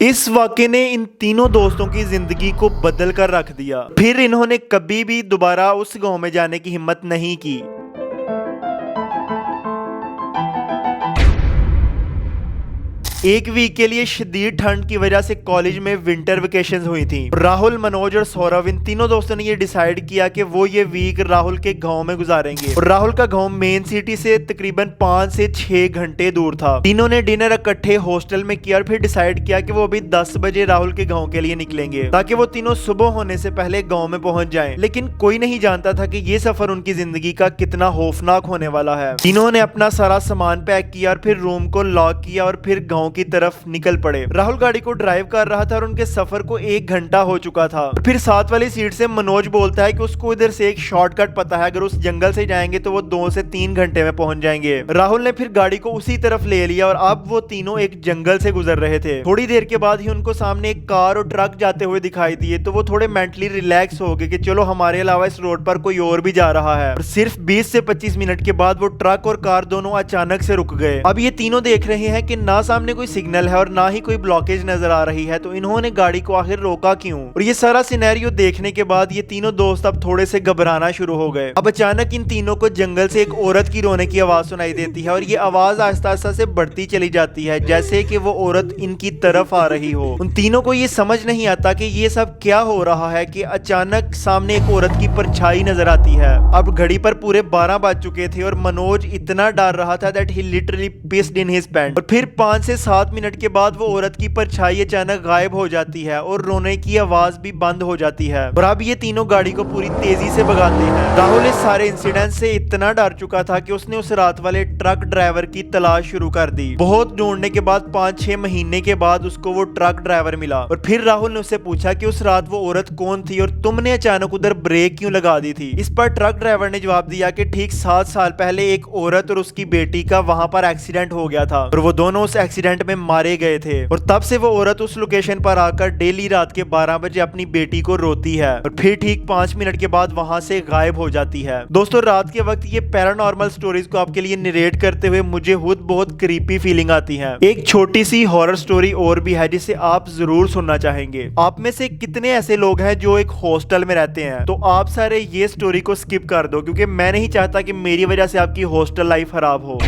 इस वाक़े ने इन तीनों दोस्तों की जिंदगी को बदल कर रख दिया। फिर इन्होंने कभी भी दोबारा उस गांव में जाने की हिम्मत नहीं की। एक वीक के लिए शदीद ठंड की वजह से कॉलेज में विंटर वेकेशंस हुई थी। राहुल, मनोज और सौरभ, इन तीनों दोस्तों ने ये डिसाइड किया कि वो ये वीक राहुल के गांव में गुजारेंगे। और राहुल का गांव मेन सिटी से तकरीबन 5 से 6 घंटे दूर था। तीनों ने डिनर इकट्ठे हॉस्टल में किया और फिर डिसाइड किया कि वो अभी 10 बजे राहुल के गाँव के लिए निकलेंगे ताकि वो तीनों सुबह होने से पहले गाँव में पहुंच जाए। लेकिन कोई नहीं जानता था कि ये सफर उनकी जिंदगी का कितना खौफनाक होने वाला है। तीनों ने अपना सारा सामान पैक किया और फिर रूम को लॉक किया और फिर गाँव की तरफ निकल पड़े। राहुल गाड़ी को ड्राइव कर रहा था और उनके सफर को 1 घंटा हो चुका था। फिर साथ वाली सीट से मनोज बोलता है कि उसको इधर से एक शॉर्टकट पता है, अगर उस जंगल से जाएंगे तो वो 2 से 3 घंटे में पहुंच जाएंगे। राहुल ने फिर गाड़ी को उसी तरफ ले लिया और अब वो तीनों एक जंगल से गुजर रहे थे। थोड़ी देर के बाद ही उनको सामने एक कार और ट्रक जाते हुए दिखाई दिए तो वो थोड़े मेंटली रिलैक्स हो गए कि चलो हमारे अलावा इस रोड पर कोई और भी जा रहा है। और सिर्फ 20 से 25 मिनट के बाद वो ट्रक और कार दोनों अचानक से रुक गए। अब ये तीनों देख रहे हैं कि ना सामने कोई सिग्नल है और ना ही कोई ब्लॉकेज नजर आ रही है, तो इन्होंने गाड़ी को आखिर रोका क्यों? और ये सारा सिनेरियो देखने के बाद ये तीनों दोस्त अब थोड़े से घबराना शुरू हो गए। अब अचानक इन तीनों को जंगल से एक औरत की रोने की आवाज सुनाई देती है और ये आवाज आहिस्ता आहिस्ता से बढ़ती चली जाती है, जैसे कि वो औरत इनकी तरफ आ रही हो। उन तीनों को ये समझ नहीं आता कि ये सब क्या हो रहा है कि अचानक सामने एक औरत की परछाई नजर आती है। अब घड़ी पर पूरे 12 बज चुके थे और मनोज इतना डर रहा था that he literally pissed in his pant. और फिर 5 से 7 मिनट के बाद वो औरत की परछाई अचानक गायब हो जाती है और रोने की आवाज भी बंद हो जाती है। और अब ये तीनों गाड़ी को पूरी तेजी से भगाते हैं। राहुल इस सारे इंसिडेंट से इतना डर चुका था कि उसने उस रात वाले ट्रक ड्राइवर की तलाश शुरू कर दी। बहुत ढूंढने के बाद 5-6 महीने के बाद उसको वो ट्रक ड्राइवर मिला और फिर राहुल ने उससे पूछा कि उस रात वो औरत कौन थी और तुमने अचानक उधर ब्रेक क्यों लगा दी थी। इस पर ट्रक ड्राइवर ने जवाब दिया कि ठीक 7 साल पहले एक औरत और उसकी बेटी का वहां पर एक्सीडेंट हो गया था और वो दोनों उस एक्सीडेंट में मारे गए थे। और तब से वो औरत उस लोकेशन पर आकर डेली रात के 12 बजे अपनी बेटी को रोती है और फिर ठीक 5 मिनट के बाद वहां से गायब हो जाती है। दोस्तों, रात के वक्त ये पैरानॉर्मल स्टोरीज को आपके लिए नरेट करते हुए मुझे खुद बहुत क्रीपी फीलिंग आती है। एक छोटी सी हॉरर स्टोरी और भी है जिसे आप जरूर सुनना चाहेंगे। आप में से कितने ऐसे लोग हैं जो एक हॉस्टल में रहते हैं? तो आप सारे ये स्टोरी को स्किप कर दो क्योंकि मैं नहीं चाहता कि मेरी वजह से आपकी हॉस्टल लाइफ खराब हो।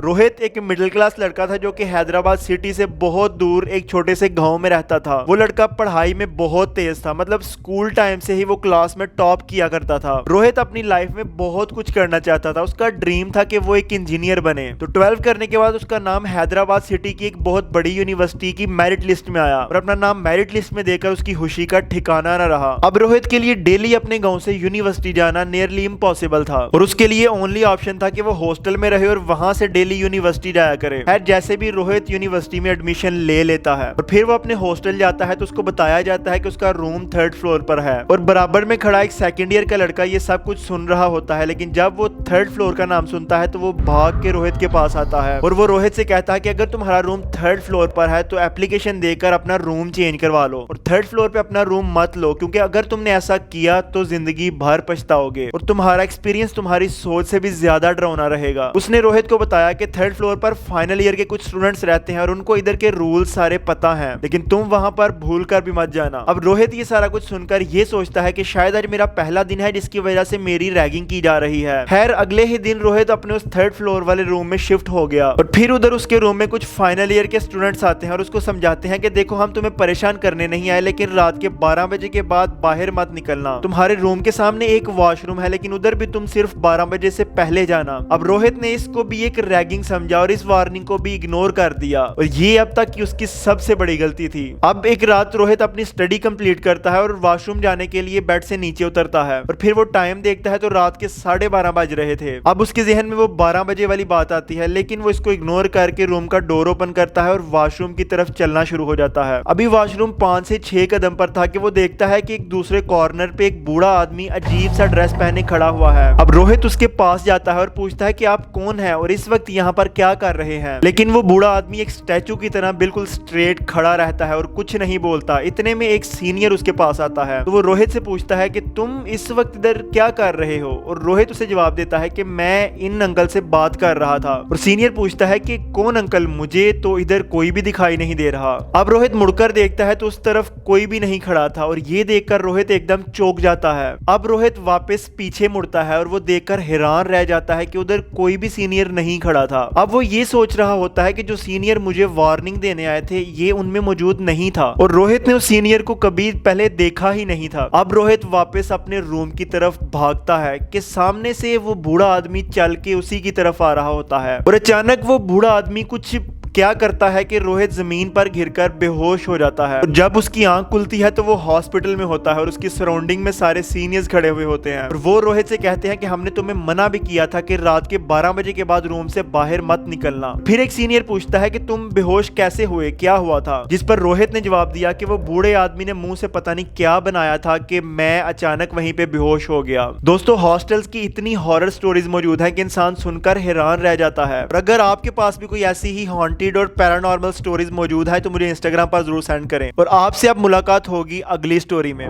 रोहित एक मिडिल क्लास लड़का था जो कि हैदराबाद सिटी से बहुत दूर एक छोटे से गांव में रहता था। वो लड़का पढ़ाई में बहुत तेज था, मतलब स्कूल टाइम से ही वो क्लास में टॉप किया करता था। रोहित अपनी लाइफ में बहुत कुछ करना चाहता था। उसका ड्रीम था कि वो एक इंजीनियर बने। तो 12 करने के बाद उसका नाम हैदराबाद सिटी की एक बहुत बड़ी यूनिवर्सिटी की मेरिट लिस्ट में आया और अपना नाम मेरिट लिस्ट में देकर उसकी खुशी का ठिकाना न रहा। अब रोहित के लिए डेली अपने गाँव से यूनिवर्सिटी जाना नियरली इम्पॉसिबल था और उसके लिए ओनली ऑप्शन था कि वो हॉस्टल में रहे और वहां से डेली यूनिवर्सिटी जाया करे। खैर, जैसे भी रोहित यूनिवर्सिटी में एडमिशन ले लेता है और फिर वो अपने हॉस्टल जाता है तो उसको बताया जाता है कि उसका रूम 3rd फ्लोर पर है और बराबर में खड़ा एक सेकंड ईयर का लड़का ये सब कुछ सुन रहा होता है। लेकिन जब वो 3rd फ्लोर का नाम सुनता है तो वो भाग के रोहित के पास आता है और वो रोहित से कहता है कि अगर तुम्हारा रूम 3rd फ्लोर पर है तो एप्लीकेशन देकर अपना रूम चेंज करवा लो और 3rd फ्लोर पे अपना रूम मत लो, क्योंकि अगर तुमने ऐसा किया तो जिंदगी भर पछताओगे और तुम्हारा एक्सपीरियंस तुम्हारी सोच से भी ज्यादा डरावना रहेगा। उसने रोहित को बताया कि 3rd फ्लोर पर फाइनल ईयर के कुछ स्टूडेंट्स रहते हैं और उनको इधर के रूल्स सारे पता हैं, लेकिन तुम वहां पर भूल कर भी मत जाना। अब रोहित ये सारा कुछ सुनकर ये सोचता है कि शायद आज मेरा पहला दिन है जिसकी वजह से मेरी रैगिंग की जा रही है। खैर, अगले ही दिन रोहित अपने उस 3rd फ्लोर वाले रूम में शिफ्ट हो गया और फिर उधर उसके रूम में कुछ फाइनल ईयर के स्टूडेंट्स आते हैं और उसको समझाते हैं कि देखो, हम तुम्हें परेशान करने नहीं आए, लेकिन रात के 12 बजे के बाद बाहर मत निकलना। तुम्हारे रूम के सामने एक वॉशरूम है, लेकिन उधर भी तुम सिर्फ 12 बजे से पहले जाना। अब रोहित ने इसको भी एक रैगिंग समझा और इस वार्निंग को भी इग्नोर कर दिया और ये अब तक की उसकी सबसे बड़ी गलती थी। अब एक रात रोहित अपनी स्टडी कंप्लीट करता है और वॉशरूम जाने के लिए बेड से नीचे उतरता है और फिर वो टाइम देखता है तो रात के 12:30 बज रहे थे। अब उसके जहन में वो 12 बजे वाली बात आती है, लेकिन वो इसको इग्नोर करके रूम का डोर ओपन करता है और वॉशरूम की तरफ चलना शुरू हो जाता है। अभी वॉशरूम 5 से 6 कदम पर था कि वो देखता है कि एक दूसरे कॉर्नर पे एक बूढ़ा आदमी अजीब सा ड्रेस पहने खड़ा हुआ है। अब रोहित उसके पास जाता है और पूछता है कि आप कौन है, और इस वक्त वक्त यहाँ पर क्या कर रहे हैं। लेकिन वो बूढ़ा आदमी एक स्टैचू की तरह बिल्कुल स्ट्रेट खड़ा रहता है और कुछ नहीं बोलता। इतने में एक सीनियर उसके पास आता है, तो वो रोहित से पूछता है कि तुम इस वक्त इधर क्या कर रहे हो, और रोहित उसे जवाब देता है कि मैं इन अंकल से बात कर रहा था। और सीनियर पूछता है कि कौन अंकल, मुझे तो इधर कोई भी दिखाई नहीं दे रहा। अब रोहित मुड़कर देखता है तो उस तरफ कोई भी नहीं खड़ा था, और ये देखकर रोहित एकदम चौंक जाता है। अब रोहित वापस पीछे मुड़ता है और वो देखकर हैरान रह जाता है कि उधर कोई भी सीनियर नहीं खड़ा था। अब वो ये सोच रहा होता है कि जो सीनियर मुझे वार्निंग देने आए थे ये उनमें मौजूद नहीं था, और रोहित ने उस सीनियर को कभी पहले देखा ही नहीं था। अब रोहित वापस अपने रूम की तरफ भागता है कि सामने से वो बूढ़ा आदमी चल के उसी की तरफ आ रहा होता है, और अचानक वो बूढ़ा आदमी कुछ क्या करता है कि रोहित जमीन पर गिरकर बेहोश हो जाता है। और जब उसकी आंख खुलती है तो वो हॉस्पिटल में होता है और उसकी सराउंडिंग में सारे सीनियर्स खड़े हुए होते हैं, और वो रोहित से कहते हैं कि हमने तुम्हें मना भी किया था कि रात के 12 बजे के बाद रूम से बाहर मत निकलना। फिर एक सीनियर पूछता है कि तुम बेहोश कैसे हुए, क्या हुआ था, जिस पर रोहित ने जवाब दिया कि वो बूढ़े आदमी ने मुंह से पता नहीं क्या बनाया था कि मैं अचानक वहीं पे बेहोश हो गया। दोस्तों, हॉस्टल्स की इतनी हॉरर स्टोरीज मौजूद है कि इंसान सुनकर हैरान रह जाता है। और अगर आपके पास भी कोई ऐसी ही हॉन्टेड और पैरानॉर्मल स्टोरीज मौजूद है तो मुझे इंस्टाग्राम पर जरूर सेंड करें, और आपसे अब मुलाकात होगी अगली स्टोरी में।